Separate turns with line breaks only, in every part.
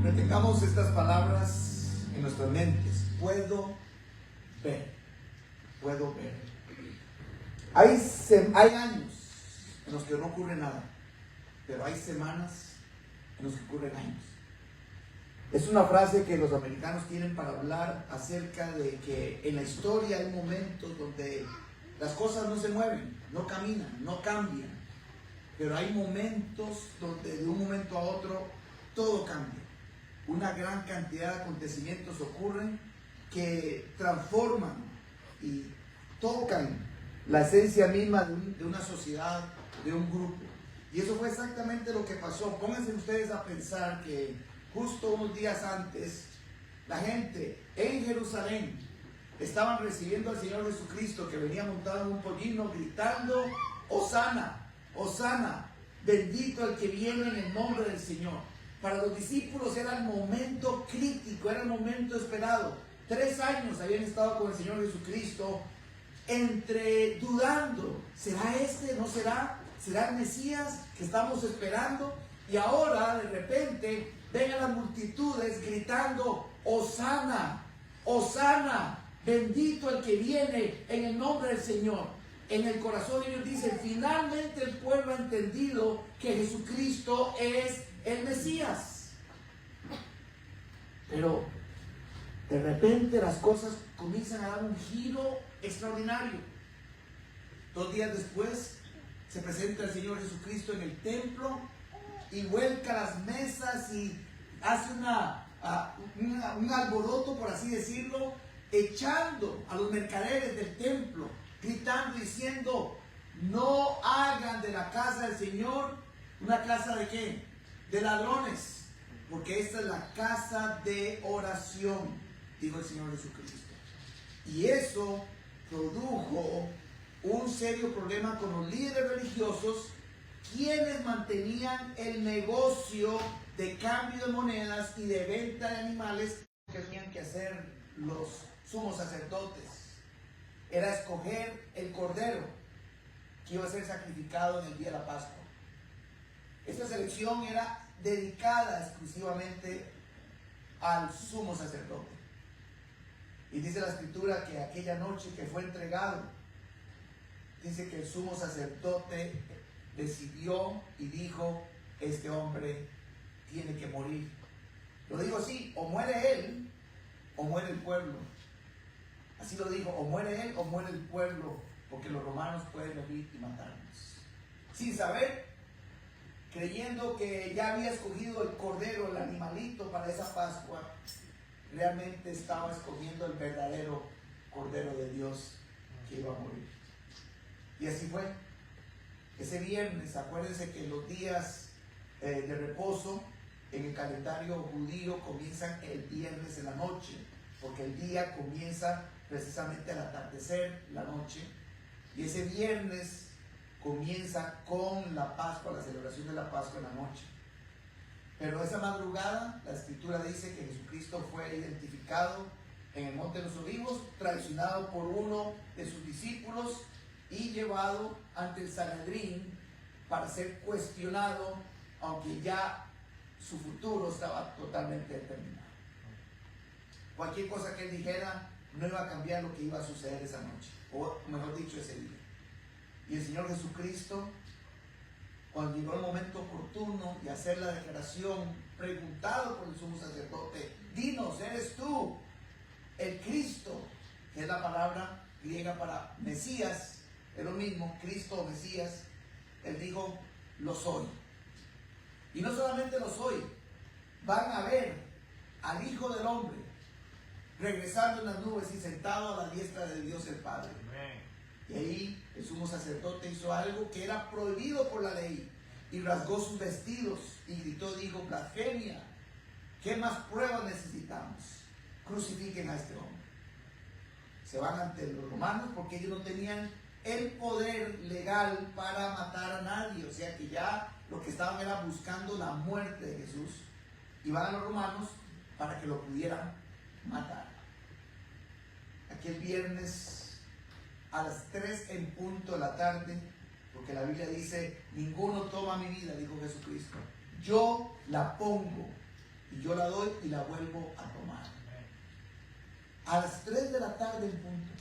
Retengamos estas palabras en nuestras mentes. Puedo ver. Puedo ver. Hay años en los que no ocurre nada, pero hay semanas en los que ocurren años. Es una frase que los americanos tienen para hablar acerca de que en la historia hay momentos donde las cosas no se mueven, no caminan, no cambian, pero hay momentos donde de un momento a otro todo cambia. Una gran cantidad de acontecimientos ocurren que transforman y tocan la esencia misma de una sociedad, de un grupo. Y eso fue exactamente lo que pasó. Pónganse ustedes a pensar que justo unos días antes, la gente en Jerusalén estaban recibiendo al Señor Jesucristo, que venía montado en un pollino, gritando: Hosana, Hosana, bendito el que viene en el nombre del Señor. Para los discípulos era el momento crítico, era el momento esperado. 3 años habían estado con el Señor Jesucristo, entre dudando: ¿será este? ¿No será? ¿Será el Mesías que estamos esperando? Y ahora de repente ven a las multitudes gritando: Hosana, Hosana, bendito el que viene en el nombre del Señor. En el corazón de ellos dicen: finalmente el pueblo ha entendido que Jesucristo es el Mesías. Pero de repente las cosas comienzan a dar un giro extraordinario. 2 días después se presenta el Señor Jesucristo en el templo y vuelca las mesas y hace un alboroto, por así decirlo, echando a los mercaderes del templo, gritando, diciendo: no hagan de la casa del Señor una casa ¿de qué? De ladrones, porque esta es la casa de oración, dijo el Señor Jesucristo. Y eso produjo un serio problema con los líderes religiosos, quienes mantenían el negocio de cambio de monedas y de venta de animales que tenían que hacer los sumos sacerdotes. Era escoger el cordero que iba a ser sacrificado en el día de la Pascua. Esta selección era dedicada exclusivamente al sumo sacerdote. Y dice la escritura que aquella noche que fue entregado, dice que el sumo sacerdote decidió y dijo: este hombre tiene que morir. Lo dijo así: o muere él o muere el pueblo. Así lo dijo: o muere él o muere el pueblo, porque los romanos pueden venir y matarnos. Sin saber, creyendo que ya había escogido el cordero, el animalito para esa Pascua, realmente estaba escogiendo el verdadero Cordero de Dios que iba a morir. Y así fue. Ese viernes, acuérdense que los días de reposo en el calendario judío comienzan el viernes en la noche, porque el día comienza precisamente al atardecer, la noche, y ese viernes comienza con la Pascua, la celebración de la Pascua en la noche. Pero esa madrugada, la escritura dice que Jesucristo fue identificado en el Monte de los Olivos, traicionado por uno de sus discípulos y llevado ante el Sanedrín para ser cuestionado, aunque ya su futuro estaba totalmente determinado. Cualquier cosa que él dijera no iba a cambiar lo que iba a suceder esa noche, o mejor dicho, ese día. Y el Señor Jesucristo, cuando llegó el momento oportuno de hacer la declaración, preguntado por el sumo sacerdote: dinos, ¿eres tú el Cristo? Que es la palabra griega para Mesías, es lo mismo, Cristo o Mesías. Él dijo: lo soy. Y no solamente lo soy, van a ver al Hijo del Hombre regresando en las nubes y sentado a la diestra de Dios el Padre. Y ahí el sumo sacerdote hizo algo que era prohibido por la ley y rasgó sus vestidos y gritó, dijo: blasfemia, ¿qué más pruebas necesitamos? Crucifiquen a este hombre. Se van ante los romanos porque ellos no tenían el poder legal para matar a nadie, o sea que ya lo que estaban era buscando la muerte de Jesús, y van a los romanos para que lo pudieran matar. Aquel viernes a las 3 en punto de la tarde, porque la Biblia dice: ninguno toma mi vida, dijo Jesucristo, yo la pongo. y yo la doy y la vuelvo a tomar. A las 3 de la tarde en punto,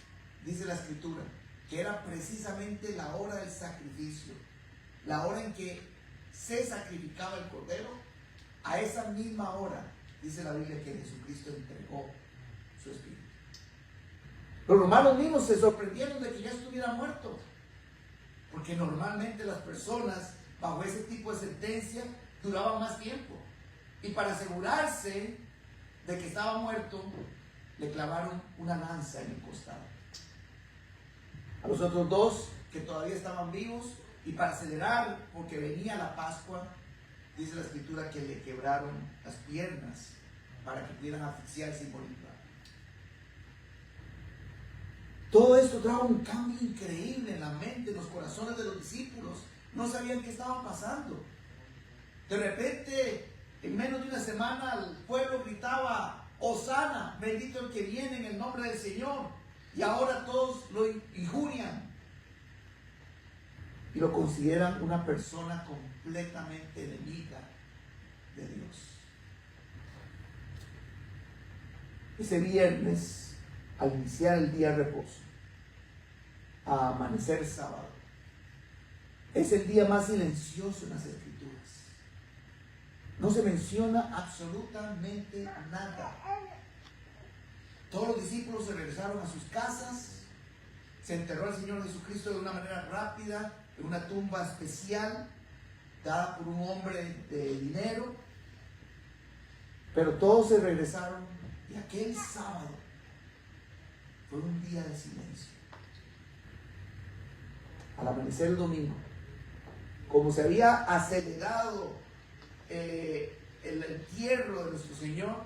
dice la Escritura, que era precisamente la hora del sacrificio, la hora en que se sacrificaba el cordero. A esa misma hora, dice la Biblia, que Jesucristo entregó su espíritu. Los romanos mismos se sorprendieron de que ya estuviera muerto, porque normalmente las personas bajo ese tipo de sentencia duraban más tiempo, y para asegurarse de que estaba muerto, le clavaron una lanza en el costado. A los otros dos que todavía estaban vivos, y para acelerar, porque venía la Pascua, dice la Escritura que le quebraron las piernas para que pudieran asfixiarse y morir. Todo esto trajo un cambio increíble en la mente, en los corazones de los discípulos. No sabían qué estaba pasando. De repente, en menos de una semana, el pueblo gritaba: Hosana, bendito el que viene en el nombre del Señor. Y ahora todos lo injurian y lo consideran una persona completamente enemiga de Dios. Ese viernes, al iniciar el día de reposo, a amanecer sábado, es el día más silencioso en las Escrituras. No se menciona absolutamente nada. Todos los discípulos se regresaron a sus casas. Se enterró al Señor Jesucristo de una manera rápida, en una tumba especial, dada por un hombre de dinero. Pero todos se regresaron, y aquel sábado fue un día de silencio. Al amanecer el domingo, como se había acelerado el entierro de nuestro Señor,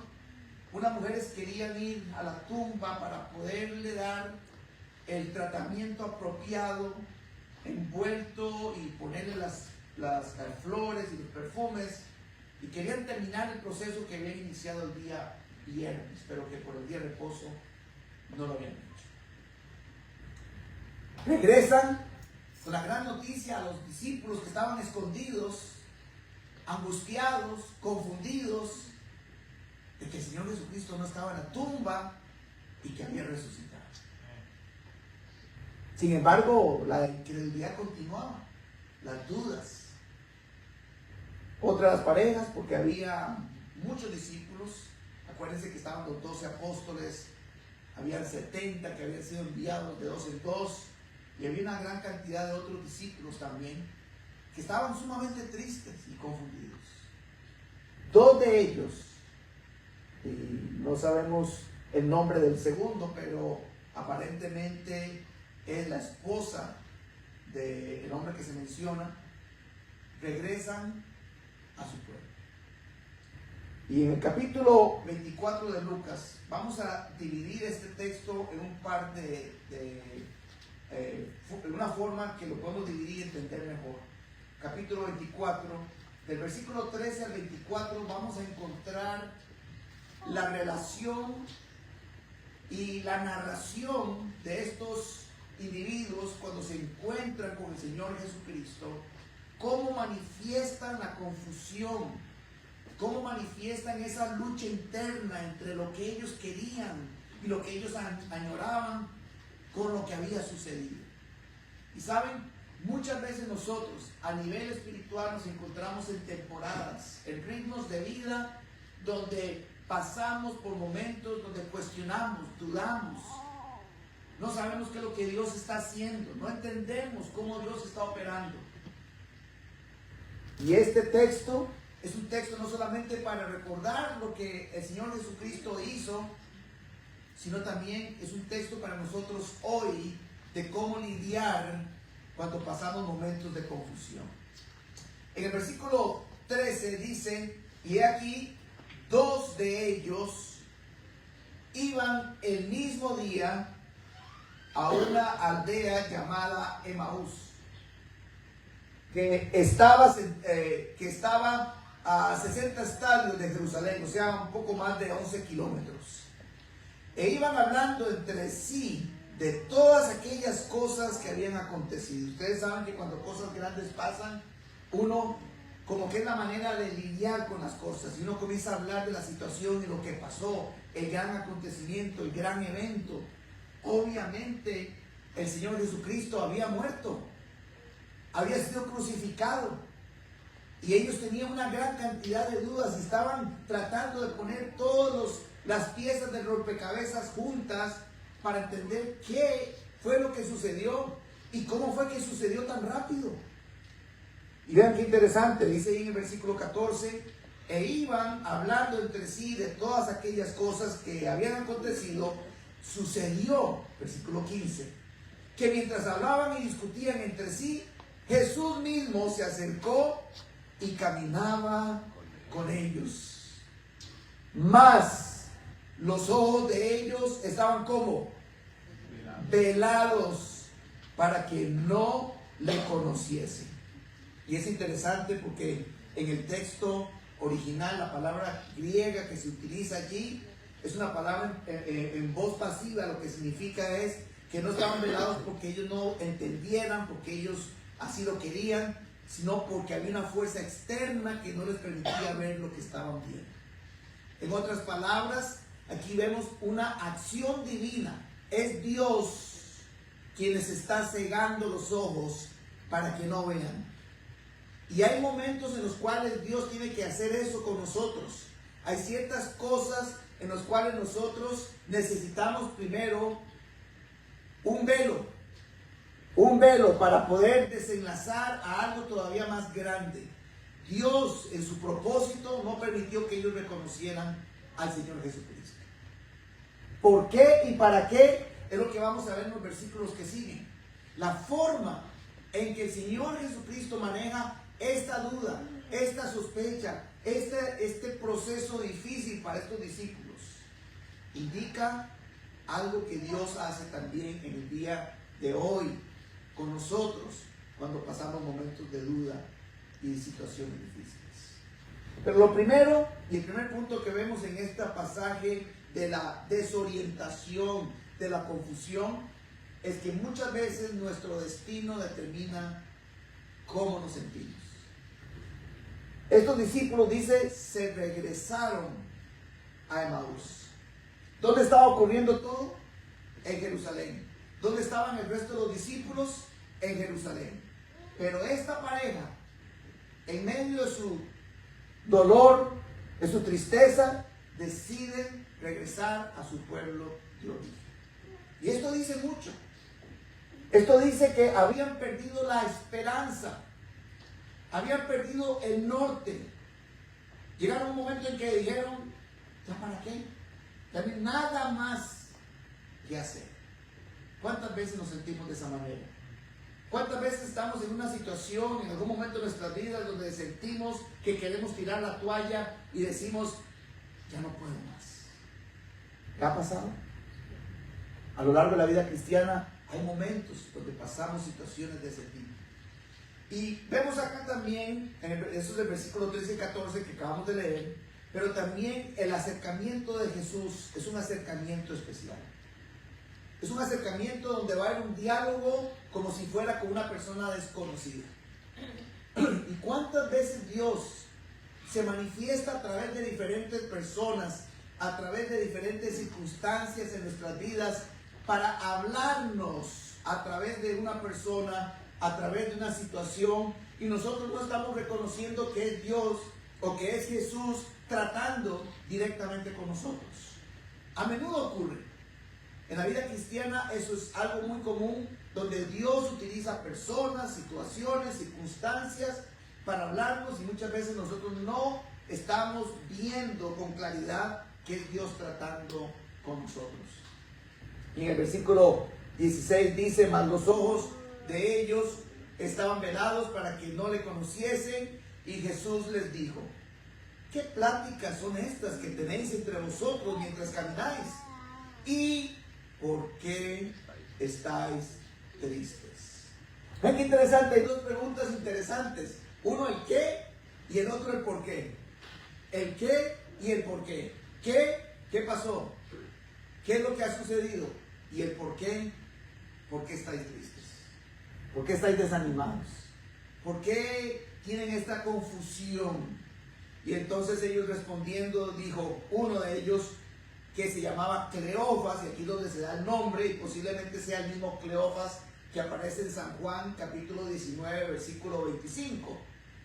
unas mujeres querían ir a la tumba para poderle dar el tratamiento apropiado, envuelto, y ponerle las flores y los perfumes, y querían terminar el proceso que habían iniciado el día viernes, pero que por el día de reposo no lo habían hecho. Regresan con la gran noticia a los discípulos que estaban escondidos, angustiados, confundidos, de que el Señor Jesucristo no estaba en la tumba y que había resucitado. Sin embargo, la incredulidad continuaba, las dudas. Otras parejas, porque había muchos discípulos. Acuérdense que estaban los 12 apóstoles, habían 70 que habían sido enviados de 2 en 2, y había una gran cantidad de otros discípulos también que estaban sumamente tristes y confundidos. Dos de ellos, y no sabemos el nombre del segundo, pero aparentemente es la esposa del hombre que se menciona, regresan a su pueblo. Y en el capítulo 24 de Lucas, vamos a dividir este texto en un par en una forma que lo podemos dividir y entender mejor. Capítulo 24, del versículo 13 al 24, vamos a encontrar la relación y la narración de estos individuos cuando se encuentran con el Señor Jesucristo, cómo manifiestan la confusión, cómo manifiestan esa lucha interna entre lo que ellos querían y lo que ellos añoraban con lo que había sucedido. Y saben, muchas veces nosotros a nivel espiritual nos encontramos en temporadas, en ritmos de vida donde pasamos por momentos donde cuestionamos, dudamos, no sabemos qué es lo que Dios está haciendo, no entendemos cómo Dios está operando. Y este texto es un texto no solamente para recordar lo que el Señor Jesucristo hizo, sino también es un texto para nosotros hoy de cómo lidiar cuando pasamos momentos de confusión. En el versículo 13 dice: y he aquí, 2 de ellos iban el mismo día a una aldea llamada Emaús, que estaba a 60 estadios de Jerusalén, o sea, un poco más de 11 kilómetros. E iban hablando entre sí de todas aquellas cosas que habían acontecido. Ustedes saben que cuando cosas grandes pasan, uno como que es la manera de lidiar con las cosas. Y uno comienza a hablar de la situación y lo que pasó, el gran acontecimiento, el gran evento. Obviamente el Señor Jesucristo había muerto, había sido crucificado, y ellos tenían una gran cantidad de dudas y estaban tratando de poner todas las piezas del rompecabezas juntas para entender qué fue lo que sucedió y cómo fue que sucedió tan rápido. Y vean qué interesante, dice ahí en el versículo 14, e iban hablando entre sí de todas aquellas cosas que habían acontecido. Sucedió, versículo 15, que mientras hablaban y discutían entre sí, Jesús mismo se acercó y caminaba con ellos. Mas los ojos de ellos estaban como velados para que no le conociesen. Y es interesante porque en el texto original la palabra griega que se utiliza allí es una palabra en voz pasiva. Lo que significa es que no estaban velados porque ellos no entendieran, porque ellos así lo querían, sino porque había una fuerza externa que no les permitía ver lo que estaban viendo. En otras palabras, aquí vemos una acción divina. Es Dios quien les está cegando los ojos para que no vean. Y hay momentos en los cuales Dios tiene que hacer eso con nosotros. Hay ciertas cosas en las cuales nosotros necesitamos primero un velo para poder desenlazar a algo todavía más grande. Dios en su propósito no permitió que ellos reconocieran al Señor Jesucristo. ¿Por qué y para qué? Es lo que vamos a ver en los versículos que siguen. La forma en que el Señor Jesucristo maneja esta duda, esta sospecha, este proceso difícil para estos discípulos, indica algo que Dios hace también en el día de hoy con nosotros cuando pasamos momentos de duda y de situaciones difíciles. Pero lo primero, y el primer punto que vemos en este pasaje de la desorientación, de la confusión, es que muchas veces nuestro destino determina cómo nos sentimos. Estos discípulos, dice, se regresaron a Emaús. ¿Dónde estaba ocurriendo todo? En Jerusalén. ¿Dónde estaban el resto de los discípulos? En Jerusalén. Pero esta pareja, en medio de su dolor, de su tristeza, deciden regresar a su pueblo de origen. Y esto dice mucho. Esto dice que habían perdido la esperanza, habían perdido el norte. Llegaron a un momento en que dijeron, ¿ya para qué? Ya no hay nada más que hacer. ¿Cuántas veces nos sentimos de esa manera? ¿Cuántas veces estamos en una situación, en algún momento de nuestras vidas, donde sentimos que queremos tirar la toalla y decimos, ya no puedo más? ¿Qué ha pasado? A lo largo de la vida cristiana hay momentos donde pasamos situaciones de ese tipo. Y vemos acá también, eso es el versículo 13 y 14 que acabamos de leer, pero también el acercamiento de Jesús es un acercamiento especial. Es un acercamiento donde va a haber un diálogo como si fuera con una persona desconocida. ¿Y cuántas veces Dios se manifiesta a través de diferentes personas, a través de diferentes circunstancias en nuestras vidas, para hablarnos a través de una persona, a través de una situación, y nosotros no estamos reconociendo que es Dios o que es Jesús tratando directamente con nosotros? A menudo ocurre. En la vida cristiana eso es algo muy común, donde Dios utiliza personas, situaciones, circunstancias para hablarnos, y muchas veces nosotros no estamos viendo con claridad que es Dios tratando con nosotros. Y en el versículo 16 dice, mas los ojos de ellos estaban velados para que no le conociesen, y Jesús les dijo, ¿qué pláticas son estas que tenéis entre vosotros mientras camináis? ¿Y por qué estáis tristes? Ven qué interesante, hay dos preguntas interesantes. Uno el qué y el otro el por qué. El qué y el por qué. ¿Qué pasó? ¿Qué es lo que ha sucedido? Y el por qué estáis tristes. ¿Por qué estáis desanimados? ¿Por qué tienen esta confusión. Y entonces ellos respondiendo, dijo uno de ellos, que se llamaba Cleofas, y aquí es donde se da el nombre, y posiblemente sea el mismo Cleofas que aparece en San Juan capítulo 19 versículo 25,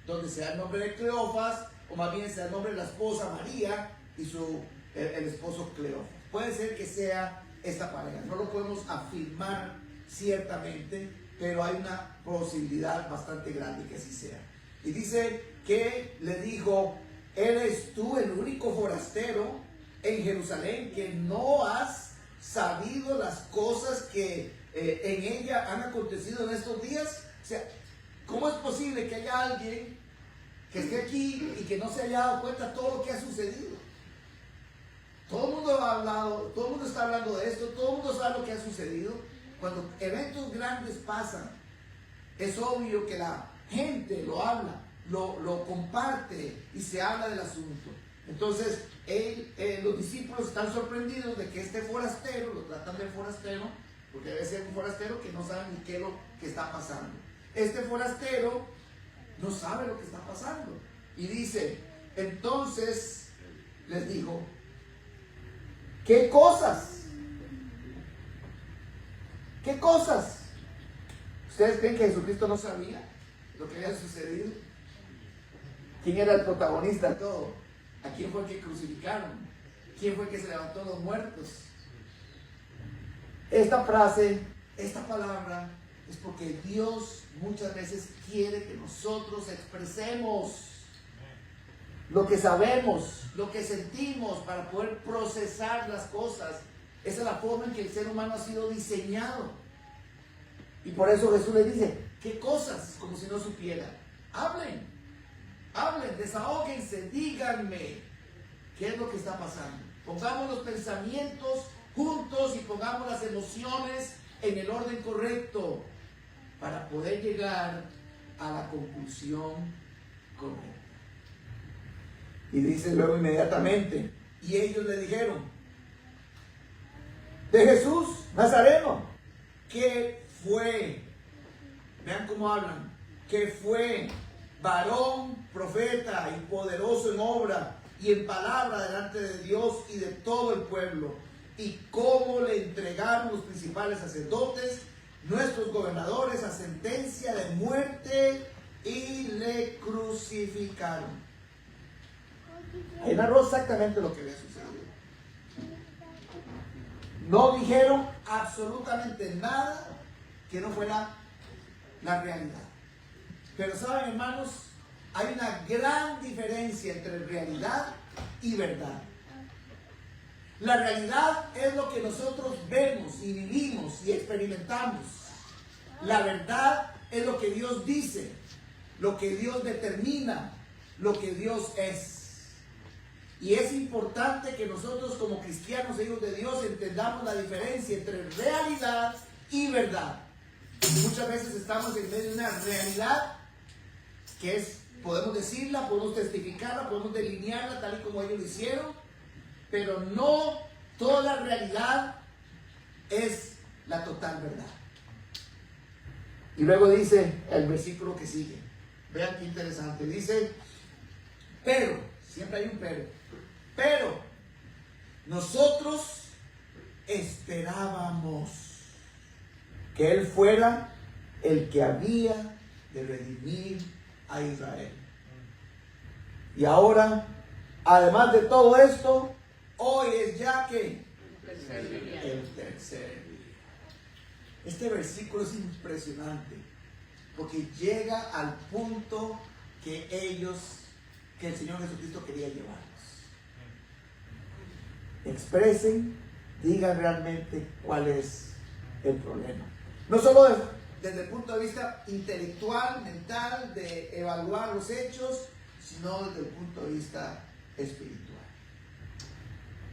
donde se da el nombre de Cleofas, o más bien se da el nombre de la esposa María y el esposo Cleofas. Puede ser que sea esta pareja, no lo podemos afirmar ciertamente, pero hay una posibilidad bastante grande que así sea. Y dice que le dijo: ¿eres tú el único forastero en Jerusalén que no has sabido las cosas que en ella han acontecido en estos días? O sea, ¿cómo es posible que haya alguien que esté aquí y que no se haya dado cuenta de todo lo que ha sucedido? Todo el mundo ha hablado, todo el mundo está hablando de esto, todo el mundo sabe lo que ha sucedido. Cuando eventos grandes pasan, es obvio que la gente lo habla, lo comparte y se habla del asunto. Entonces, los discípulos están sorprendidos de que este forastero, lo tratan de forastero, porque debe ser un forastero que no sabe ni qué es lo que está pasando. Este forastero no sabe lo que está pasando. Y dice, entonces les dijo: ¿qué cosas? ¿Qué cosas? ¿Ustedes creen que Jesucristo no sabía lo que había sucedido? ¿Quién era el protagonista de todo? ¿A quién fue el que crucificaron? ¿Quién fue el que se levantó los muertos? Esta frase, esta palabra, es porque Dios muchas veces quiere que nosotros expresemos lo que sabemos, lo que sentimos, para poder procesar las cosas. Esa es la forma en que el ser humano ha sido diseñado. Y por eso Jesús le dice: ¿qué cosas? Como si no supiera. Hablen, desahóguense, díganme qué es lo que está pasando. Pongamos los pensamientos juntos y pongamos las emociones en el orden correcto para poder llegar a la conclusión correcta. Y dice luego inmediatamente: y ellos le dijeron: de Jesús Nazareno, que fue, vean cómo hablan, que fue varón, profeta y poderoso en obra y en palabra delante de Dios y de todo el pueblo, y cómo le entregaron los principales sacerdotes, nuestros gobernadores, a sentencia de muerte, y le crucificaron. Ahí narró exactamente lo que había sucedido. No dijeron absolutamente nada que no fuera la realidad. Pero saben, hermanos, hay una gran diferencia entre realidad y verdad. La realidad es lo que nosotros vemos y vivimos y experimentamos. La verdad es lo que Dios dice, lo que Dios determina, lo que Dios es. Y es importante que nosotros como cristianos, hijos de Dios, entendamos la diferencia entre realidad y verdad. Muchas veces estamos en medio de una realidad que es, podemos decirla, podemos testificarla, podemos delinearla tal y como ellos lo hicieron, pero no toda la realidad es la total verdad. Y luego dice el versículo que sigue, vean qué interesante, dice: pero, siempre hay un pero nosotros esperábamos que Él fuera el que había de redimir a Israel. Y ahora, además de todo esto, hoy es ya que el tercer día. Este versículo es impresionante porque llega al punto que el Señor Jesucristo quería llevarnos. Expresen, digan realmente cuál es el problema. No solo desde el punto de vista intelectual, mental, de evaluar los hechos, sino desde el punto de vista espiritual.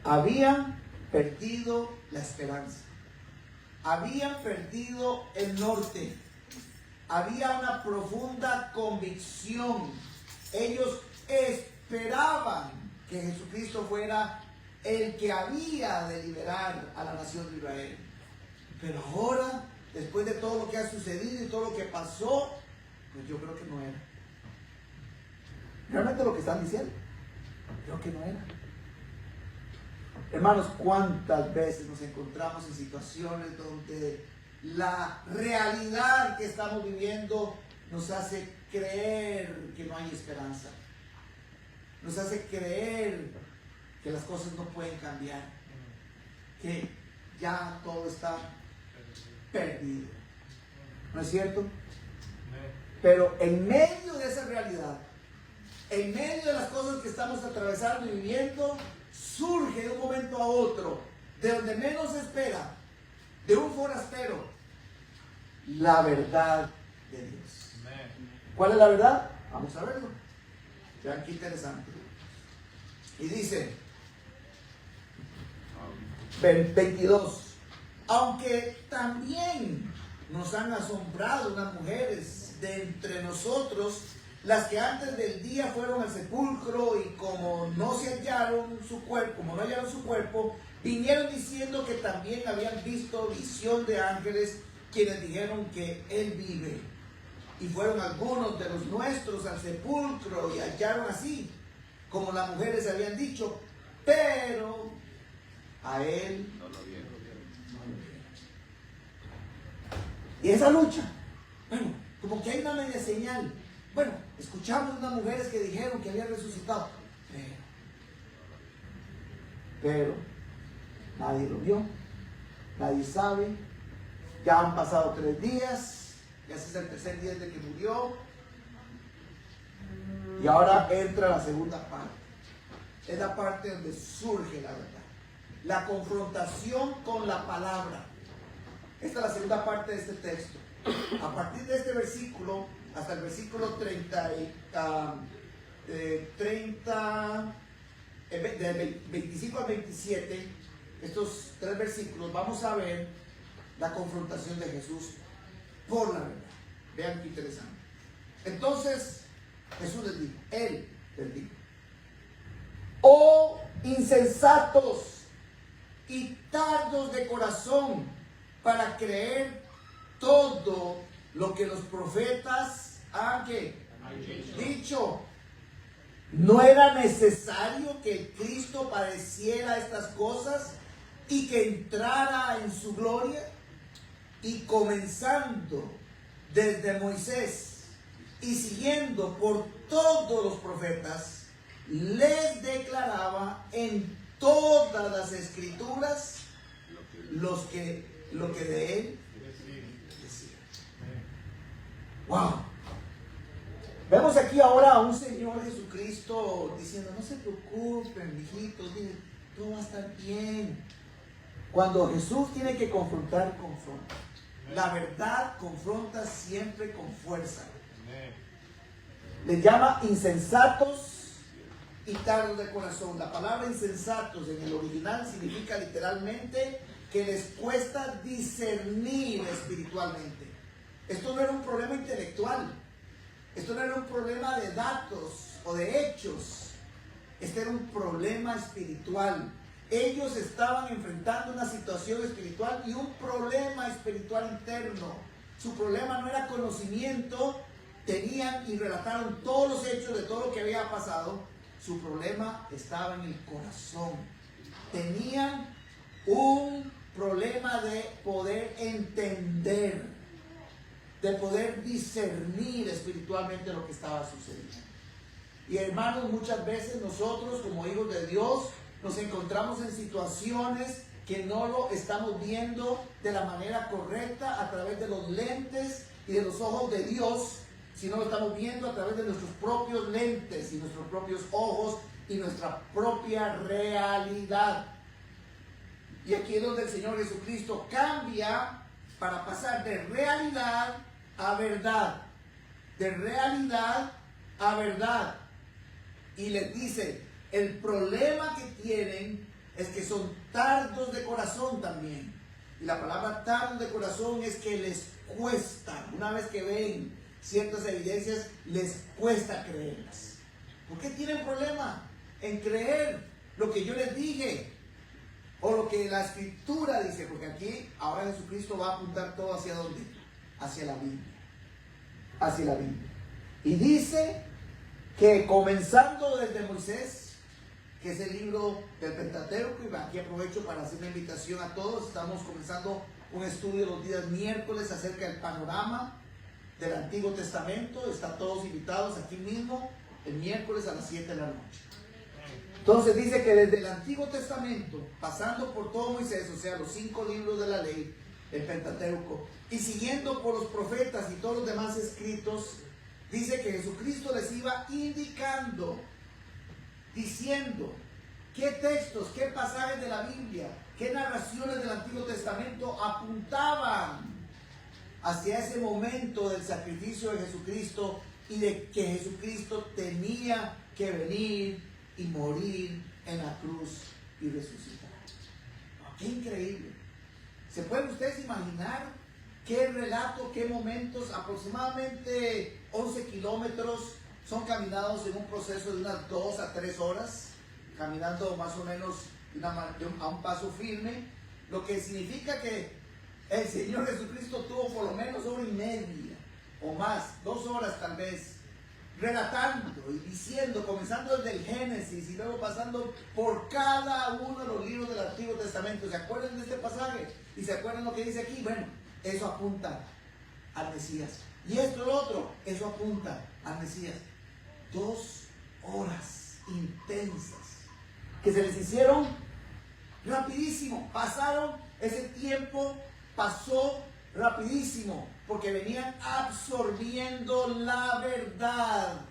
Habían perdido la esperanza, habían perdido el norte, había una profunda convicción. Ellos esperaban que Jesucristo fuera el que había de liberar a la nación de Israel. Pero ahora, después de todo lo que ha sucedido y todo lo que pasó, pues yo creo que no era. realmente lo que están diciendo. Creo que no era. Hermanos, ¿cuántas veces nos encontramos en situaciones donde la realidad que estamos viviendo nos hace creer que no hay esperanza? Nos hace creer que las cosas no pueden cambiar, que ya todo está perdido. ¿No es cierto? Pero en medio de esa realidad, en medio de las cosas que estamos atravesando y viviendo, surge de un momento a otro, de donde menos se espera, de un forastero, la verdad de Dios. ¿Cuál es la verdad? Vamos a verlo. Vean qué interesante. Y dice, 22, aunque también nos han asombrado unas mujeres de entre nosotros, las que antes del día fueron al sepulcro y como no hallaron su cuerpo, vinieron diciendo que también habían visto visión de ángeles, quienes dijeron que él vive. Y fueron algunos de los nuestros al sepulcro y hallaron así, como las mujeres habían dicho, pero a él no lo vieron. Y esa lucha, bueno, como que hay una media señal. Bueno, escuchamos unas mujeres que dijeron que había resucitado, pero nadie lo vio, nadie sabe. Ya han pasado 3 días, ya ese es el tercer día desde que murió, y ahora entra la segunda parte. Es la parte donde surge la verdad, la confrontación con la palabra. Esta es la segunda parte de este texto. A partir de este versículo hasta el versículo 25 al 27, estos 3 versículos, vamos a ver la confrontación de Jesús por la verdad. Vean qué interesante. Entonces Jesús él les dijo, oh insensatos y tardos de corazón para creer todo lo que los profetas han dicho. ¿No era necesario que el Cristo padeciera estas cosas y que entrara en su gloria? Y comenzando desde Moisés y siguiendo por todos los profetas, les declaraba en todas las escrituras lo que de él decía. Wow. Vemos aquí ahora a un Señor Jesucristo diciendo, no se preocupen, hijitos, todo va a estar bien. Cuando Jesús tiene que confrontar, confronta. La verdad confronta siempre con fuerza. Les llama insensatos y tardos de corazón. La palabra insensatos en el original significa literalmente que les cuesta discernir espiritualmente. Esto no era un problema intelectual. Esto no era un problema de datos o de hechos. Este era un problema espiritual. Ellos estaban enfrentando una situación espiritual y un problema espiritual interno. Su problema no era conocimiento. Tenían y relataron todos los hechos de todo lo que había pasado. Su problema estaba en el corazón. Tenían un problema de poder entender, de poder discernir espiritualmente lo que estaba sucediendo. Y hermanos, muchas veces nosotros como hijos de Dios nos encontramos en situaciones que no lo estamos viendo de la manera correcta a través de los lentes y de los ojos de Dios, sino lo estamos viendo a través de nuestros propios lentes y nuestros propios ojos y nuestra propia realidad. Y aquí es donde el Señor Jesucristo cambia para pasar de realidad a verdad, de realidad a verdad. Y les dice, el problema que tienen es que son tardos de corazón también. Y la palabra tardos de corazón es que les cuesta, una vez que ven ciertas evidencias, les cuesta creerlas. ¿Por qué tienen problema en creer lo que yo les dije? O lo que la Escritura dice, porque aquí ahora Jesucristo va a apuntar todo hacia ¿dónde? Hacia la Biblia. Hacia la Biblia. Y dice que comenzando desde Moisés, que es el libro del Pentateuco, y aquí aprovecho para hacer una invitación a todos, estamos comenzando un estudio los días miércoles acerca del panorama del Antiguo Testamento, están todos invitados aquí mismo, el miércoles a las 7 de la noche. Entonces dice que desde el Antiguo Testamento, pasando por todo Moisés, o sea, los 5 libros de la ley, el Pentateuco, y siguiendo por los profetas y todos los demás escritos, dice que Jesucristo les iba indicando, diciendo qué textos, qué pasajes de la Biblia, qué narraciones del Antiguo Testamento apuntaban hacia ese momento del sacrificio de Jesucristo y de que Jesucristo tenía que venir y morir en la cruz y resucitar. ¡Qué increíble! ¿Se pueden ustedes imaginar qué relato, qué momentos? Aproximadamente 11 kilómetros son caminados en un proceso de unas 2 a 3 horas, caminando más o menos a un paso firme, lo que significa que el Señor Jesucristo tuvo por lo menos 1 hora y media o más, 2 horas tal vez, relatando y diciendo, comenzando desde el Génesis y luego pasando por cada uno de los libros del Antiguo Testamento. ¿Se acuerdan de este pasaje? ¿Y se acuerdan lo que dice aquí? Bueno, eso apunta al Mesías. Y esto, lo otro, eso apunta al Mesías. 2 horas intensas que se les hicieron rapidísimo. Pasaron, ese tiempo pasó rapidísimo, porque venían absorbiendo la verdad.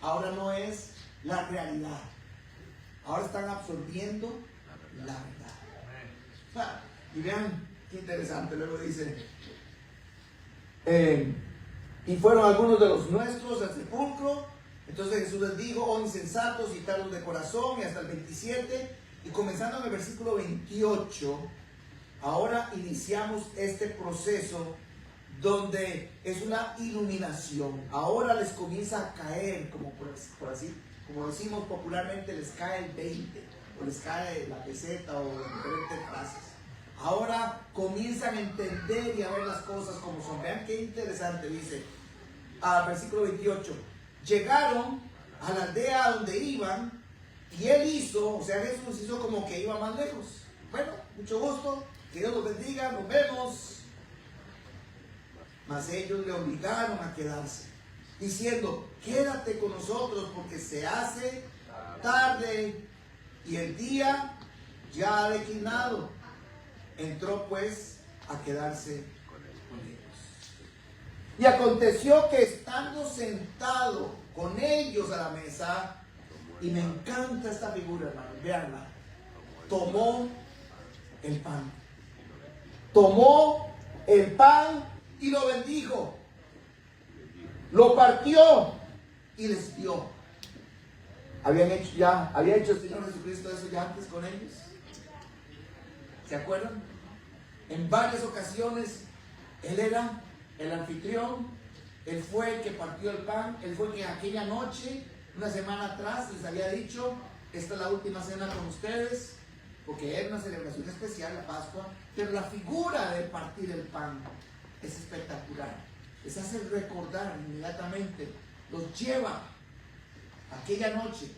Ahora no es la realidad. Ahora están absorbiendo la verdad. Y vean qué interesante, luego dice, y fueron algunos de los nuestros al sepulcro. Entonces Jesús les dijo, oh insensatos y tardos de corazón, y hasta el 27, y comenzando en el versículo 28, ahora iniciamos este proceso donde es una iluminación. Ahora les comienza a caer, como como decimos popularmente, les cae el 20, o les cae la peseta, o diferentes frases. Ahora comienzan a entender y a ver las cosas como son. Vean qué interesante, dice, versículo 28. Llegaron a la aldea donde iban, y él hizo, o sea, Jesús hizo como que iba más lejos. Bueno, mucho gusto, que Dios los bendiga, nos vemos. Mas ellos le obligaron a quedarse, diciendo, quédate con nosotros porque se hace tarde y el día ya ha declinado. Entró pues a quedarse con ellos. Y aconteció que estando sentado con ellos a la mesa, y me encanta esta figura, hermano, veanla, tomó el pan. Tomó el pan y lo bendijo, lo partió y les dio. Había hecho el Señor Jesucristo eso ya antes con ellos. ¿Se acuerdan? En varias ocasiones Él era el anfitrión, Él fue el que partió el pan, Él fue el que aquella noche, una semana atrás, les había dicho, esta es la última cena con ustedes, porque era una celebración especial, la Pascua, pero la figura de partir el pan es espectacular. Les hace recordar inmediatamente, los lleva aquella noche,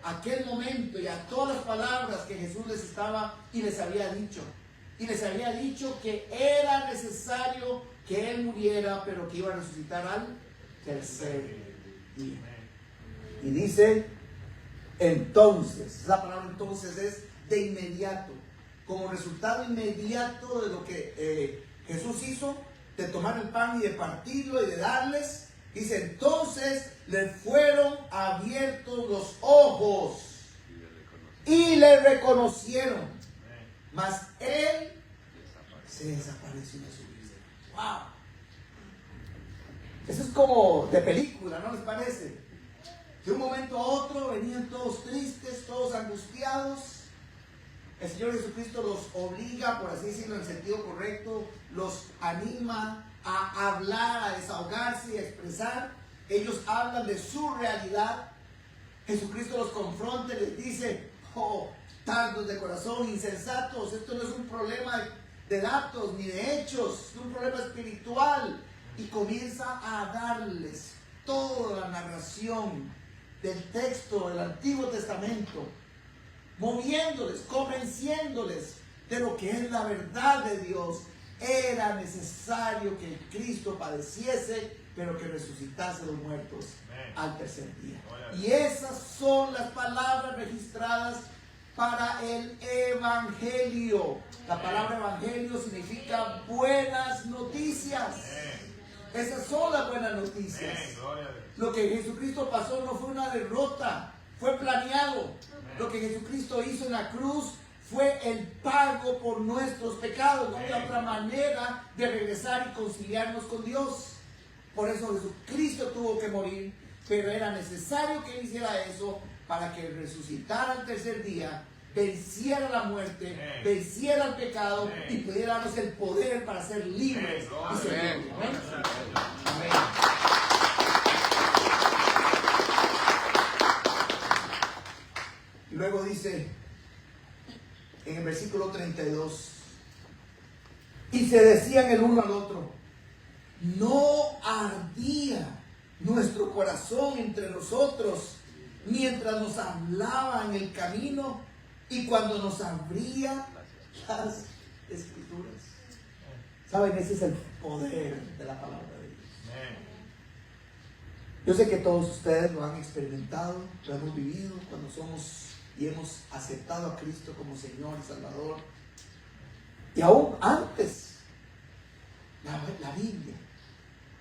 aquel momento y a todas las palabras que Jesús les estaba y les había dicho. Y les había dicho que era necesario que Él muriera, pero que iba a resucitar al tercer día. Y dice, entonces, esa palabra entonces es de inmediato, como resultado inmediato de lo que Jesús hizo, de tomar el pan y de partirlo y de darles. Dice, entonces les fueron abiertos los ojos y le reconocieron, mas Él se desapareció de su vida. ¡Wow! Eso es como de película, ¿no les parece? De un momento a otro venían todos tristes, todos angustiados. El Señor Jesucristo los obliga, por así decirlo, en el sentido correcto, los anima a hablar, a desahogarse y a expresar. Ellos hablan de su realidad. Jesucristo los confronta y les dice, oh, tardos de corazón, insensatos, esto no es un problema de datos ni de hechos, es un problema espiritual. Y comienza a darles toda la narración del texto del Antiguo Testamento, moviéndoles, convenciéndoles de lo que es la verdad de Dios. Era necesario que Cristo padeciese, pero que resucitase de los muertos al tercer día. Y esas son las palabras registradas para el Evangelio. La palabra Evangelio significa buenas noticias. Esas son las buenas noticias. Lo que Jesucristo pasó no fue una derrota, fue planeado. Lo que Jesucristo hizo en la cruz fue el pago por nuestros pecados. No había otra manera de regresar y conciliarnos con Dios. Por eso Jesucristo tuvo que morir, pero era necesario que Él hiciera eso para que resucitara al tercer día, venciera la muerte, venciera el pecado y pudiera darnos el poder para ser libres y ser libres. Amén. Y luego dice en el versículo 32, y se decían el uno al otro, ¿no ardía nuestro corazón entre nosotros mientras nos hablaba en el camino y cuando nos abría las escrituras? ¿Saben? Ese es el poder de la palabra de Dios. Yo sé que todos ustedes lo han experimentado, lo hemos vivido cuando somos y hemos aceptado a Cristo como Señor y Salvador. Y aún antes, la Biblia,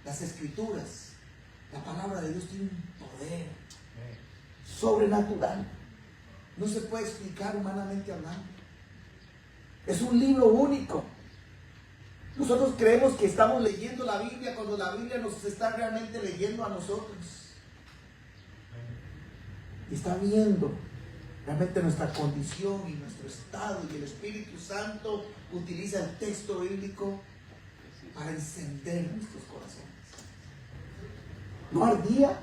las Escrituras, la palabra de Dios tiene un poder sobrenatural. No se puede explicar humanamente hablando. Es un libro único. Nosotros creemos que estamos leyendo la Biblia cuando la Biblia nos está realmente leyendo a nosotros. Y está viendo realmente nuestra condición y nuestro estado, y el Espíritu Santo utiliza el texto bíblico para encender nuestros corazones. ¿No ardía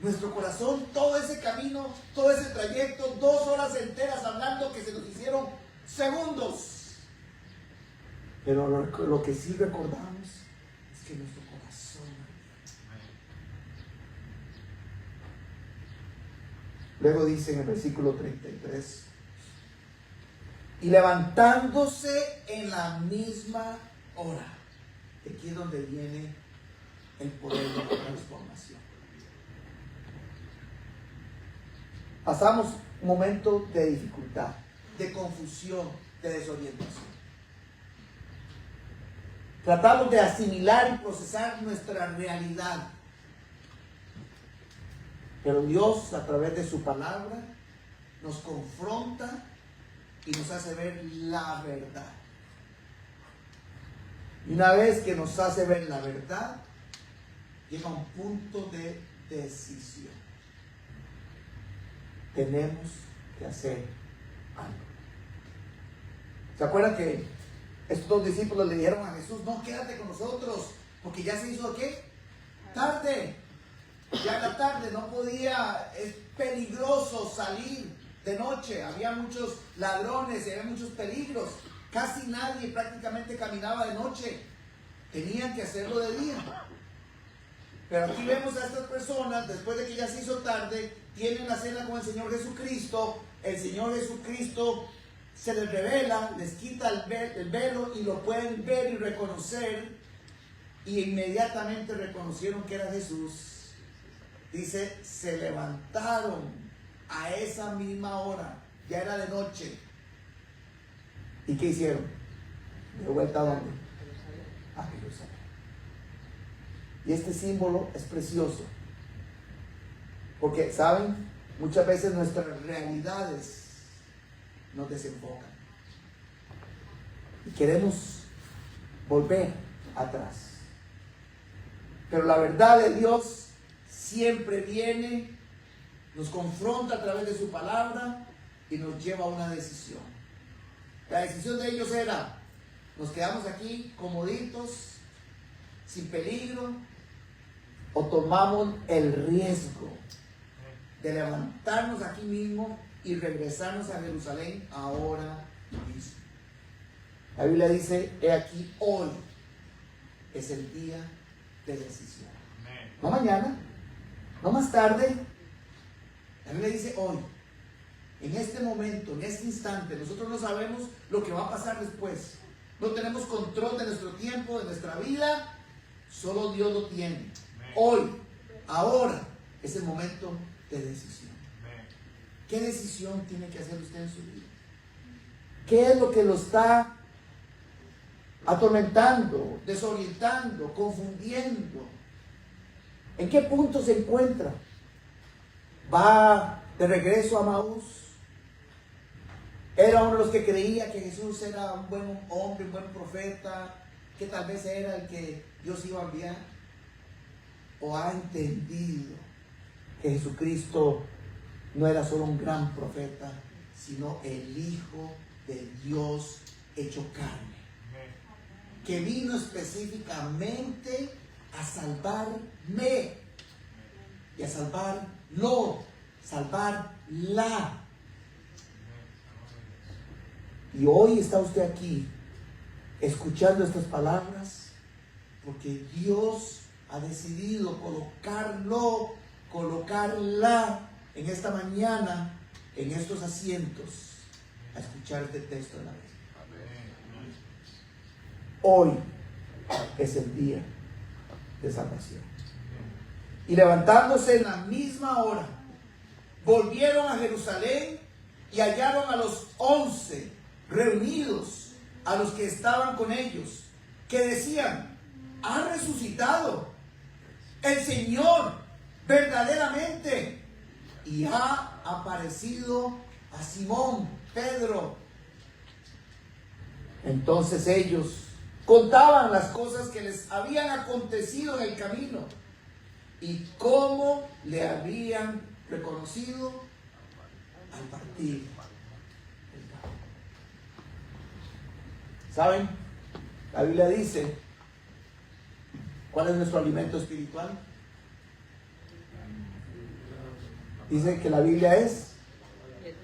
nuestro corazón todo ese camino, todo ese trayecto, 2 horas enteras hablando que se nos hicieron segundos? Pero lo que sí recordamos es que nuestro corazón ardía. Luego dice en el versículo 33, y levantándose en la misma hora. Aquí es donde viene el poder de la transformación. Pasamos un momento de dificultad, de confusión, de desorientación. Tratamos de asimilar y procesar nuestra realidad. Pero Dios, a través de su palabra, nos confronta y nos hace ver la verdad. Y una vez que nos hace ver la verdad, llega un punto de decisión. Tenemos que hacer algo. ¿Se acuerdan que estos 2 discípulos le dijeron a Jesús, no, quédate con nosotros, porque ya se hizo ¿qué? Tarde. Ya era tarde, no podía, es peligroso salir de noche, había muchos ladrones y había muchos peligros. Casi nadie prácticamente caminaba de noche, tenían que hacerlo de día. Pero aquí vemos a estas personas, después de que ya se hizo tarde, tienen la cena con el Señor Jesucristo. El Señor Jesucristo se les revela, les quita el velo y lo pueden ver y reconocer. Y inmediatamente reconocieron que era Jesús. Dice, se levantaron a esa misma hora, ya era de noche. ¿Y qué hicieron? ¿De vuelta a dónde? A Jerusalén. Y este símbolo es precioso. Porque, ¿saben? Muchas veces nuestras realidades nos desenfocan. Y queremos volver atrás. Pero la verdad de Dios siempre viene, nos confronta a través de su palabra y nos lleva a una decisión. La decisión de ellos era, nos quedamos aquí comoditos, sin peligro, o tomamos el riesgo de levantarnos aquí mismo y regresarnos a Jerusalén ahora mismo. La Biblia dice, he aquí hoy es el día de decisión. No mañana, no más tarde, La Biblia dice hoy, en este momento, en este instante. Nosotros no sabemos lo que va a pasar después. No tenemos control de nuestro tiempo, de nuestra vida. Solo Dios lo tiene. Hoy, ahora, es el momento de decisión. ¿Qué decisión tiene que hacer usted en su vida? ¿Qué es lo que lo está atormentando, desorientando, confundiendo? ¿En qué punto se encuentra? ¿Va de regreso a Maús? ¿Era uno de los que creía que Jesús era un buen hombre, un buen profeta, que tal vez era el que Dios iba a enviar? ¿O ha entendido que Jesucristo no era solo un gran profeta, sino el Hijo de Dios hecho carne, que vino específicamente a salvarme y a salvarla? Y hoy está usted aquí escuchando estas palabras porque Dios ha decidido colocarla en esta mañana en estos asientos a escuchar este texto de la vez. Hoy es el día de salvación. Y levantándose en la misma hora, volvieron a Jerusalén y hallaron a los 11 reunidos, a los que estaban con ellos, que decían: ha resucitado el Señor verdaderamente y ha aparecido a Simón Pedro. Entonces ellos contaban las cosas que les habían acontecido en el camino y cómo le habían reconocido al partir. ¿Saben? La Biblia dice, ¿cuál es nuestro alimento espiritual? Dice que la Biblia es,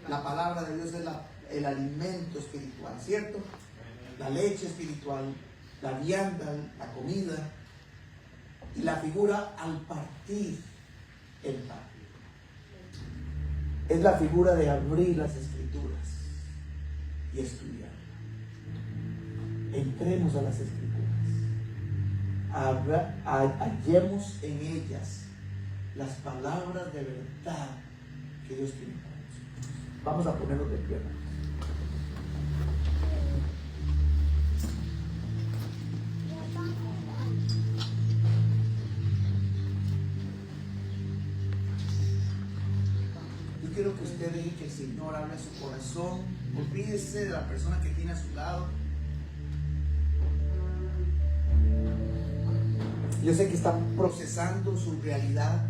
la palabra de Dios es el alimento espiritual, ¿cierto? La leche espiritual, la vianda, la comida, y la figura al partir el pan. Es la figura de abrir las escrituras y estudiar. Entremos a las escrituras, hallemos en ellas las palabras de verdad que Dios tiene para nosotros. Vamos a ponernos de pie. Yo quiero que usted deje que el Señor hable a su corazón. Olvídese de la persona que tiene a su lado. Yo sé que están procesando su realidad,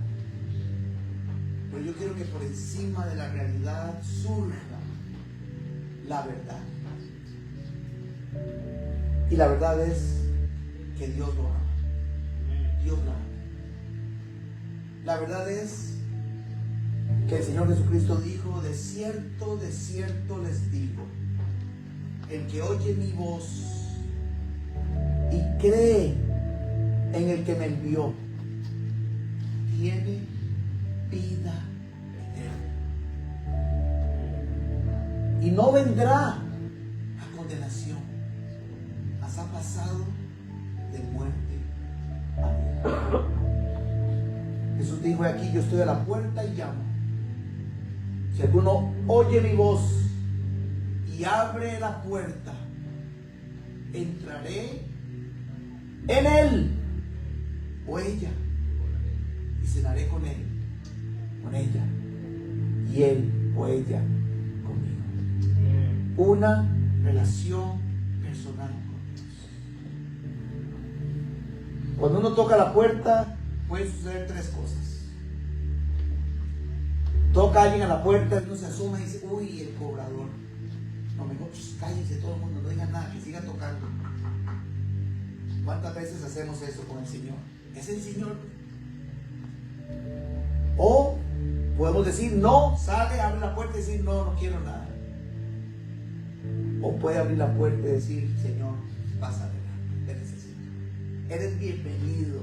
pero yo quiero que por encima de la realidad surja la verdad. Y la verdad es que Dios lo ama. Dios lo ama. La verdad es que el Señor Jesucristo dijo: de cierto les digo, el que oye mi voz y cree en el que me envió, tiene vida eterna y no vendrá a condenación, mas ha pasado de muerte a vida. Jesús dijo aquí: yo estoy a la puerta y llamo. Si alguno oye mi voz y abre la puerta, entraré en él o ella y cenaré con él, con ella, y él o ella conmigo. Una relación personal con Dios. Cuando uno toca la puerta, pueden suceder tres cosas. Toca a alguien a la puerta, uno se asoma y dice: uy, el cobrador. No, mejor cállense todo el mundo, no digan nada, que siga tocando. ¿Cuántas veces hacemos eso con el Señor? Es el Señor. O podemos decir: no, sale, abre la puerta y decir: no, no quiero nada. O puede abrir la puerta y decir: Señor, pasa adelante, te necesito. Eres bienvenido.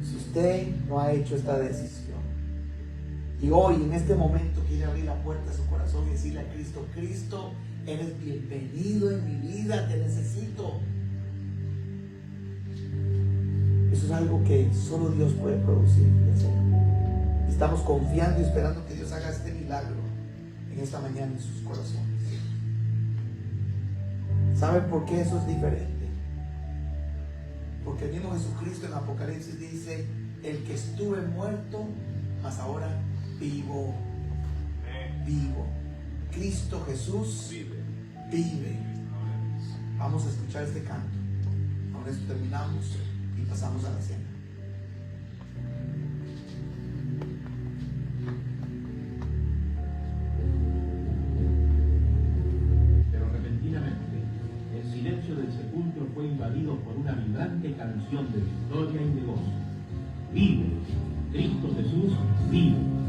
Si usted no ha hecho esta decisión, Y hoy, en este momento, quiere abrir la puerta de su corazón y decirle a Cristo: Cristo, eres bienvenido en mi vida, te necesito. Eso es algo que solo Dios puede producir y hacer. Estamos confiando y esperando que Dios haga este milagro en esta mañana en sus corazones. ¿Saben por qué eso es diferente? Porque el mismo Jesucristo en Apocalipsis dice: el que estuve muerto, mas ahora vivo. Vivo. Cristo Jesús vive. Vamos a escuchar este canto. Con esto terminamos y pasamos a la cena.
Pero repentinamente, el silencio del sepulcro fue invadido por una vibrante canción de victoria y de gozo. Vive, Cristo Jesús vive.